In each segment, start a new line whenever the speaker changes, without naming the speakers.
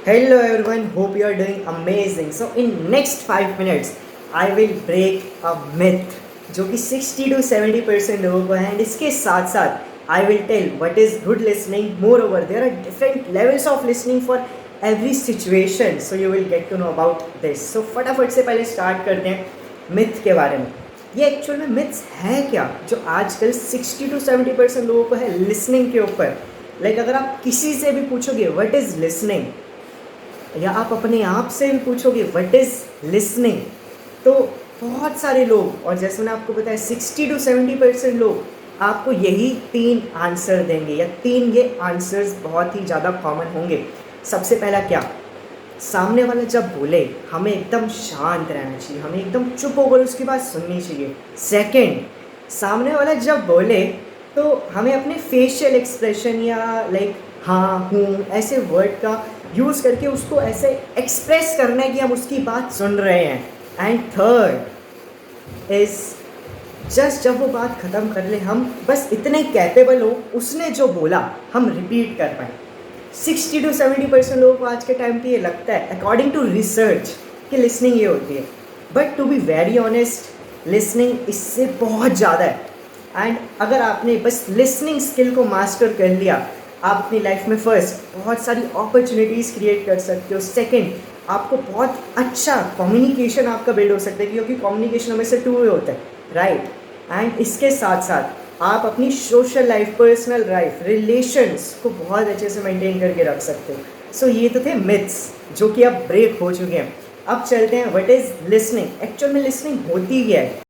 Hello everyone, hope you are doing amazing. So in next 5 minutes, I will break a myth जो कि 60 to 70% लोगों को है and इसके साथ साथ I will tell what is good listening. More over there are different levels of listening for every situation, so you will get to know about this. So फटाफट से पहले स्टार्ट करते हैं मिथ के बारे में. ये एक्चुअल में मिथ्स है क्या जो आजकल 60 to 70% लोगों को है लिसनिंग के ऊपर. लाइक अगर आप किसी से भी पूछोगे व्हाट इज़ लिसनिंग, या आप अपने आप से भी पूछोगे व्हाट इज़ लिसनिंग, तो बहुत सारे लोग, और जैसे मैंने आपको बताया 60 to 70% लोग आपको यही 3 आंसर देंगे, या 3 ये आंसर्स बहुत ही ज़्यादा कॉमन होंगे. सबसे पहला क्या, सामने वाला जब बोले हमें एकदम शांत रहना चाहिए, हमें एकदम चुप होकर उसकी बात सुननी चाहिए. सेकंड, सामने वाला जब बोले तो हमें अपने फेशियल एक्सप्रेशन या लाइक हाँ हूँ ऐसे वर्ड का यूज़ करके उसको ऐसे एक्सप्रेस करना है कि हम उसकी बात सुन रहे हैं. एंड थर्ड इज़ जस्ट जब वो बात ख़त्म कर ले हम बस इतने कैपेबल हो उसने जो बोला हम रिपीट कर पाए. 60 to 70% लोगों को आज के टाइम पे ये लगता है अकॉर्डिंग टू रिसर्च कि लिसनिंग ये होती है. But to be very honest, listening इससे बहुत ज़्यादा है. एंड अगर आपने बस लिसनिंग स्किल को मास्टर कर लिया, आप अपनी लाइफ में फर्स्ट बहुत सारी अपॉर्चुनिटीज़ क्रिएट कर सकते हो. सेकंड, आपको बहुत अच्छा कम्युनिकेशन आपका बिल्ड हो सकता है, क्योंकि कम्युनिकेशन हमें से 2 वे होता है, राइट. एंड इसके साथ साथ आप अपनी social life, personal life, relations को बहुत अच्छे से मेंटेन करके रख सकते हो. सो ये तो थे मिथ्स जो कि अब ब्रेक हो चुके हैं. अब चलते हैं व्हाट इज़ लिसनिंग. एक्चुअल में लिसनिंग होती क्या है.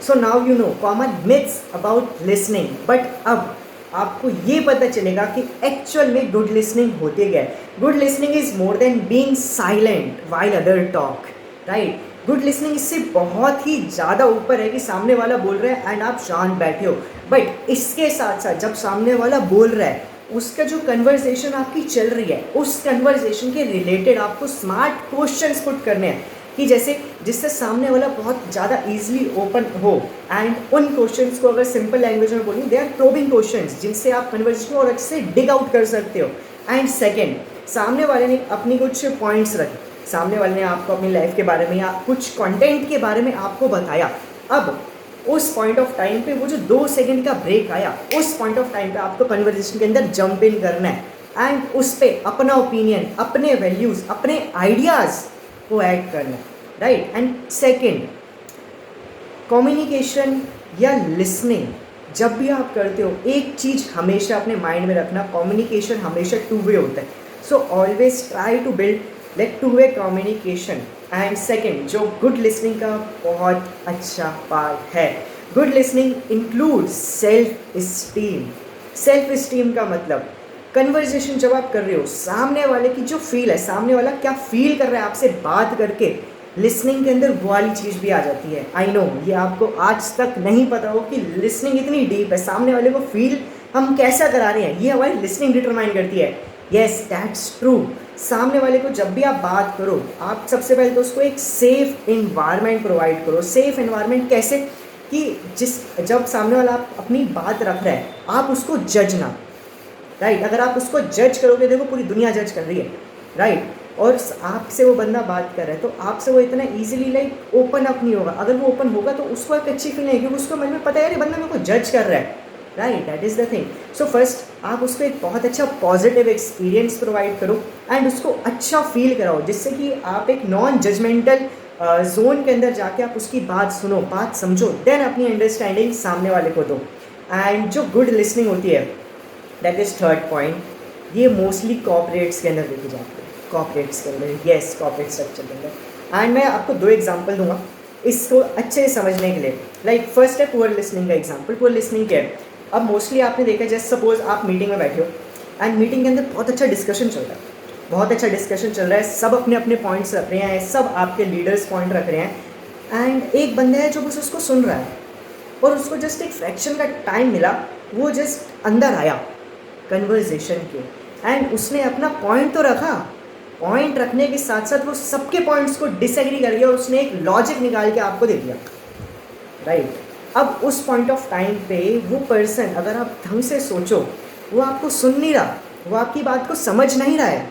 So now you know common myths about listening. But अब आपको ये पता चलेगा कि एक्चुअल में गुड लिसनिंग होती क्या है. Good listening is more than being silent while other talk, right. Good listening इससे बहुत ही ज़्यादा ऊपर है कि सामने वाला बोल रहा है एंड आप शांत बैठे हो. बट इसके साथ साथ जब सामने वाला बोल रहा है, उसका जो कन्वर्सेशन आपकी चल रही है, उस कन्वर्सेशन के रिलेटेड आपको स्मार्ट क्वेश्चंस पुट करने हैं, कि जैसे जिससे सामने वाला बहुत ज़्यादा ईजिली ओपन हो. एंड उन क्वेश्चंस को अगर सिंपल लैंग्वेज में बोलूँ, दे आर प्रोबिंग क्वेश्चंस जिनसे आप कन्वर्सेशन को और अच्छे से डिग आउट कर सकते हो. एंड सेकेंड, सामने वाले ने अपनी कुछ पॉइंट्स रखे, सामने वाले ने आपको अपनी लाइफ के बारे में या कुछ कंटेंट के बारे में आपको बताया. अब उस पॉइंट ऑफ टाइम पे वो जो 2 सेकंड का ब्रेक आया, उस पॉइंट ऑफ टाइम पे आपको कन्वर्सेशन के अंदर जंप इन करना है एंड उस पर अपना ओपिनियन, अपने वैल्यूज़, अपने आइडियाज़ को ऐड करना है, राइट. एंड सेकेंड, कम्युनिकेशन या लिसनिंग जब भी आप करते हो, एक चीज़ हमेशा अपने माइंड में रखना, कम्युनिकेशन हमेशा 2 वे होता है. So always try to build like 2 way communication. And second, जो गुड लिसनिंग का बहुत अच्छा पार्ट है, good listening includes self esteem. Self esteem का मतलब कन्वर्जेशन जब आप कर रहे हो, सामने वाले की जो फील है, सामने वाला क्या फील कर रहा है आपसे बात करके, लिसनिंग के अंदर वो वाली चीज़ भी आ जाती है. आई नो ये आपको आज तक नहीं पता हो कि लिसनिंग इतनी डीप है. सामने वाले को फील हम कैसा करा रहे हैं, ये हमारी लिसनिंग डिटरमाइन करती है. Yes, that's true. सामने वाले को जब भी आप बात करो, आप सबसे पहले तो उसको एक सेफ इन्वायरमेंट प्रोवाइड करो. सेफ इन्वायरमेंट कैसे, कि जब सामने वाला आप अपनी बात रख रहा है, आप उसको जज ना, राइट. अगर आप उसको जज करोगे, देखो पूरी दुनिया जज कर रही है, राइट. और आपसे वो बंदा बात कर रहा है तो आपसे वो इतना इजीली लाइक ओपन अप नहीं होगा. अगर वो ओपन होगा तो उसको एक अच्छी फील नहीं, क्योंकि उसको मन में पता है यार ये बंदा मेरे को जज कर रहा है, right. That is the thing. So first आप उसको एक बहुत अच्छा पॉजिटिव एक्सपीरियंस प्रोवाइड करो एंड उसको अच्छा फील कराओ, जिससे कि आप एक नॉन जजमेंटल जोन के अंदर जाके आप उसकी बात सुनो, बात समझो, देन अपनी अंडरस्टैंडिंग सामने वाले को दो. एंड जो गुड लिसनिंग होती है, दैट इज़ थर्ड पॉइंट, ये मोस्टली कॉर्पोरेट्स के अंदर देखी जाती है. कॉर्पोरेट्स के अंदर, येस, कॉर्पोरेट स्ट्रक्चर के अंदर. एंड मैं आपको 2 एग्जांपल दूंगा इसको अच्छे से समझने के लिए. लाइक फर्स्ट है पुअर लिसनिंग का एग्जांपल. पुअर लिसनिंग क्या है, अब मोस्टली आपने देखा, जैसे सपोज आप मीटिंग में बैठे हो एंड मीटिंग के अंदर बहुत अच्छा डिस्कशन चल रहा है, बहुत अच्छा डिस्कशन चल रहा है, सब अपने अपने पॉइंट्स रख रहे हैं, सब आपके लीडर्स पॉइंट रख रहे हैं. एंड एक बंदा है जो बस उसको सुन रहा है, और उसको जस्ट एक फ्रैक्शन का टाइम मिला, वो जस्ट अंदर आया कन्वर्जेशन के, एंड उसने अपना पॉइंट तो रखा, पॉइंट रखने के साथ साथ वो सबके पॉइंट्स को डिसएग्री कर दिया और उसने एक लॉजिक निकाल के आपको दे दिया, राइट. अब उस पॉइंट ऑफ टाइम पे वो पर्सन, अगर आप ढंग से सोचो, वो आपको सुन नहीं रहा, वो आपकी बात को समझ नहीं रहा है,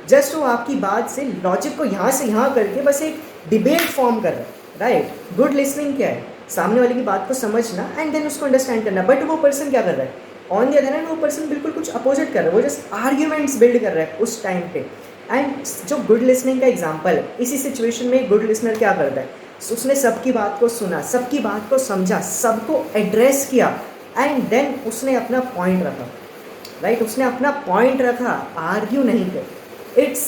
जस्ट वो आपकी बात से लॉजिक को यहाँ से यहाँ करके बस एक डिबेट फॉर्म कर रहा है, राइट। गुड लिसनिंग क्या है? सामने वाले की बात को समझना एंड देन उसको अंडरस्टैंड करना। बट वो पर्सन क्या कर रहा है? ऑन द अदर हैंड वो पर्सन बिल्कुल कुछ अपोजिट कर रहा है, वो जस्ट आर्ग्यूमेंट्स बिल्ड कर रहा है उस टाइम पे। एंड जो गुड लिसनिंग का एग्जाम्पल है, इसी सिचुएशन में गुड लिसनर क्या करता है? उसने सबकी बात को सुना, सबकी बात को समझा, सबको एड्रेस किया एंड देन उसने अपना पॉइंट रखा, राइट। उसने अपना पॉइंट रखा, आर्ग्यू नहीं कर। It's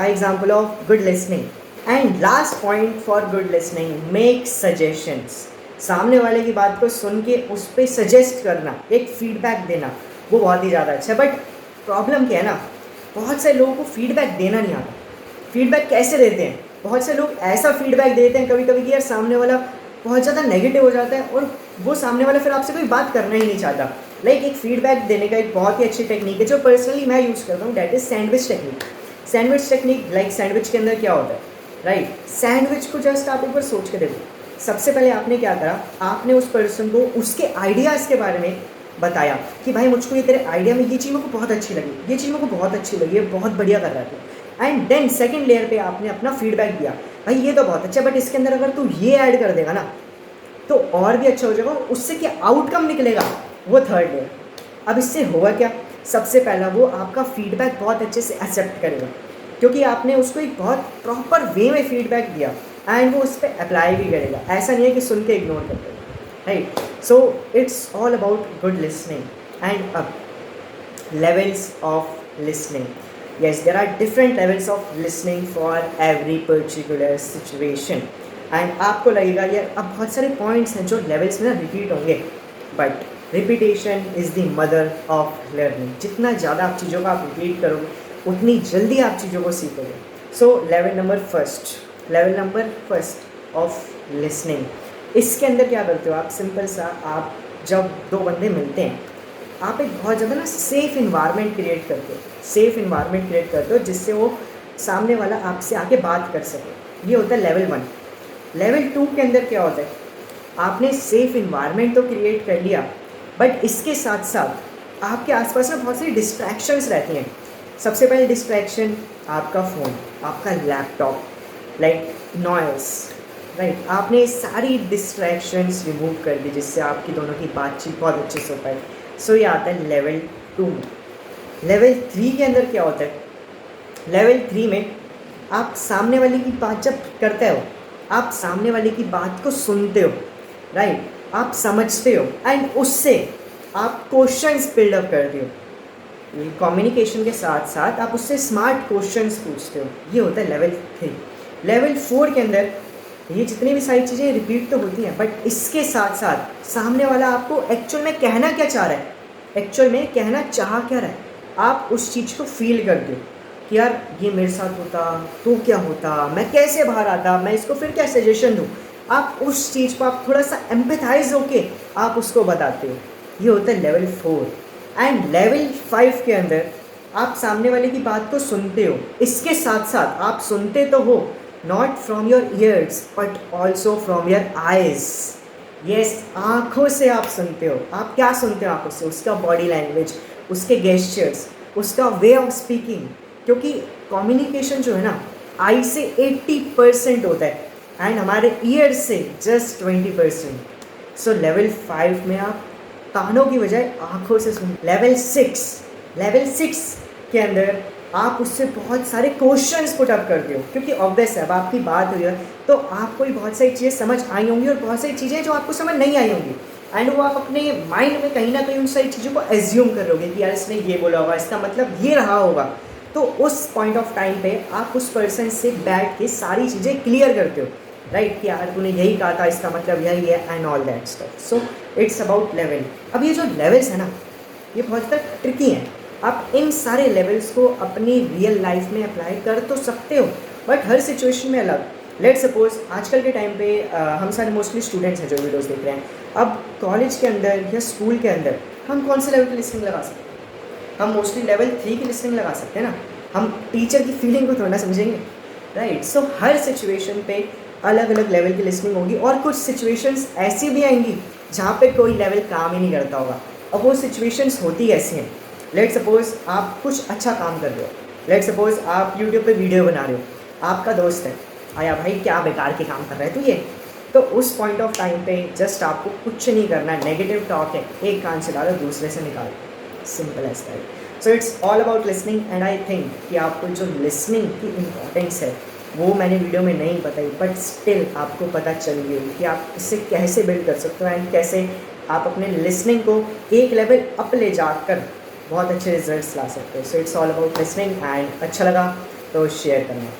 example of good listening. And last point for good listening, make suggestions. सामने वाले की बात को सुन के उस पर सजेस्ट करना, एक फीडबैक देना, वो बहुत ही ज़्यादा अच्छा है। बट प्रॉब्लम क्या है ना, बहुत से लोगों को फीडबैक देना नहीं आता। फीडबैक कैसे देते हैं? बहुत से लोग ऐसा फीडबैक देते हैं कभी कभी कि यार सामने वाला बहुत ज़्यादा नेगेटिव हो जाता है और वो सामने वाला फिर आपसे कोई बात करना ही नहीं चाहता। लाइक एक फीडबैक देने का एक बहुत ही अच्छी टेक्निक है जो पर्सनली मैं यूज़ करता हूँ, that is sandwich technique. Sandwich technique, like sandwich के अंदर क्या होता है, राइट। सैंडविच को जस्ट आप एक बार सोच के देखो। सबसे पहले आपने क्या करा, आपने उस पर्सन को उसके आइडियाज़ के बारे में बताया कि भाई मुझको ये तेरे आइडिया में ये चीज़ मेरे को बहुत अच्छी लगी, ये चीज़ मेरे को बहुत अच्छी लगी, ये बहुत बढ़िया कर रहा था। एंड देन सेकंड लेयर पे आपने अपना फीडबैक दिया, भाई ये तो बहुत अच्छा, बट इसके अंदर अगर तू ये ऐड कर देगा ना तो और भी अच्छा हो जाएगा। उससे क्या आउटकम निकलेगा, वो थर्ड लेयर। अब इससे होगा क्या? सबसे पहला वो आपका फीडबैक बहुत अच्छे से एक्सेप्ट करेगा, क्योंकि आपने उसको एक बहुत प्रॉपर वे में फीडबैक दिया एंड वो उस पर अप्लाई भी करेगा। ऐसा नहीं है कि सुन के इग्नोर कर देगा, right. So it's all about good listening. And अब levels of listening, yes, there are different levels of listening for every particular situation। And आपको लगेगा यार अब बहुत सारे पॉइंट्स हैं जो लेवल्स में ना रिपीट होंगे, but repetition is the mother of learning. जितना ज़्यादा आप चीज़ों का आप रिपीट करोगे उतनी जल्दी आप चीज़ों को सीखोगे। सो level number first of listening, इसके अंदर क्या करते हो आप? सिंपल सा, आप जब दो बंदे मिलते हैं आप एक बहुत ज़्यादा ना सेफ़ इन्वायरमेंट क्रिएट करते हो जिससे वो सामने वाला आपसे आके बात कर सके। ये होता है लेवल 1। लेवल 2 के अंदर क्या होता है? आपने सेफ़ इन्वायरमेंट तो क्रिएट कर लिया, बट इसके साथ साथ आपके आसपास ना बहुत सारी डिस्ट्रैक्शंस रहती हैं। सबसे पहले डिस्ट्रैक्शन आपका फ़ोन, आपका लैपटॉप, लाइक नॉइस, राइट। आपने सारी डिस्ट्रैक्शंस रिमूव कर दी जिससे आपकी दोनों की बातचीत बहुत अच्छे से हो पाए। सो ये आता है लेवल 2 में। लेवल 3 के अंदर क्या होता है? लेवल 3 में आप सामने वाले की बात जब करते हो, आप सामने वाले की बात को सुनते हो, राइट, आप समझते हो एंड उससे आप क्वेश्चंस बिल्डअप करते हो। ये कम्युनिकेशन के साथ साथ आप उससे स्मार्ट क्वेश्चंस पूछते हो। ये होता है लेवल 3। लेवल 4 के अंदर ये जितनी भी सारी चीज़ें रिपीट तो होती हैं, बट इसके साथ साथ सामने वाला आपको एक्चुअल में कहना क्या चाह रहा है, एक्चुअल में कहना चाह क्या रहा है, आप उस चीज़ को फील करते हो कि यार ये मेरे साथ होता तो क्या होता, मैं कैसे बाहर आता, मैं इसको फिर क्या सजेशन दूँ। आप उस चीज़ को आप थोड़ा सा एम्पैथाइज होके आप उसको बताते हो। ये होता है लेवल 4। एंड लेवल 5 के अंदर आप सामने वाले की बात को सुनते हो, इसके साथ साथ आप सुनते तो हो not from your ears but also from your eyes. Yes, आँखों से आप सुनते हो। आप क्या सुनते हो आँखों से? उसका बॉडी लैंग्वेज, उसके गेस्चर्स, उसका वे ऑफ स्पीकिंग, क्योंकि कम्युनिकेशन जो है ना आई से 80% होता है एंड हमारे ईयर से जस्ट 20%। सो लेवल 5 में आप कानों की बजाय आँखों से सुन। लेवल 6 के अंदर आप उससे बहुत सारे क्वेश्चंस पुट अप करते हो, क्योंकि ऑब्वियस है अब आपकी बात हुई है तो आपको भी बहुत सारी चीज़ें समझ आई होंगी और बहुत सारी चीज़ें जो आपको समझ नहीं आई होंगी एंड वो आप अपने माइंड में कहीं ना कहीं उन सारी चीज़ों को एज्यूम कर लोगे कि यार इसने ये बोला होगा, इसका मतलब ये रहा होगा। तो उस पॉइंट ऑफ टाइम पे आप उस पर्सन से बैठ के सारी चीज़ें क्लियर करते हो, राइट, कि यार तूने यही कहा था, इसका मतलब यही है and all that stuff. So it's about level. अब ये जो लेवल्स है ना ये बहुत ज़्यादा ट्रिकी हैं। आप इन सारे लेवल्स को अपनी रियल लाइफ में अप्लाई कर तो सकते हो, बट हर सिचुएशन में अलग। लेट सपोज आजकल के टाइम पे हम सारे मोस्टली स्टूडेंट्स हैं जो वीडियोस देख रहे हैं। अब कॉलेज के अंदर या स्कूल के अंदर हम कौन से लेवल की लिसनिंग लगा सकते हैं? हम मोस्टली लेवल 3 की लिसनिंग लगा सकते हैं ना। हम टीचर की फीलिंग को थोड़ा ना समझेंगे, राइट। सो हर सिचुएशन पे अलग अलग लेवल की लिसनिंग होगी और कुछ सिचुएशंस ऐसी भी आएंगी जहाँ पे कोई लेवल काम ही नहीं करता होगा। अब वो सिचुएशंस होती कैसी हैं? लेट सपोज आप कुछ अच्छा काम कर रहे हो, लेट सपोज आप यूट्यूब पे वीडियो बना रहे हो, आपका दोस्त है, आया भाई क्या बेकार के काम कर रहा है तू ये, तो उस पॉइंट ऑफ टाइम पे जस्ट आपको कुछ नहीं करना है, नेगेटिव टॉक है एक कान से डालो दूसरे से निकालो, simple as that. So it's all about listening and I think कि आपको जो लिसनिंग की इम्पोर्टेंस है वो मैंने वीडियो में नहीं बताई, बट स्टिल आपको पता चल गई कि आप इससे कैसे बिल्ड कर सकते हो एंड कैसे आप अपने लिसनिंग को एक लेवल अप ले जाकर बहुत अच्छे रिजल्ट्स ला सकते हो। सो it's all about listening and अच्छा लगा तो शेयर करना।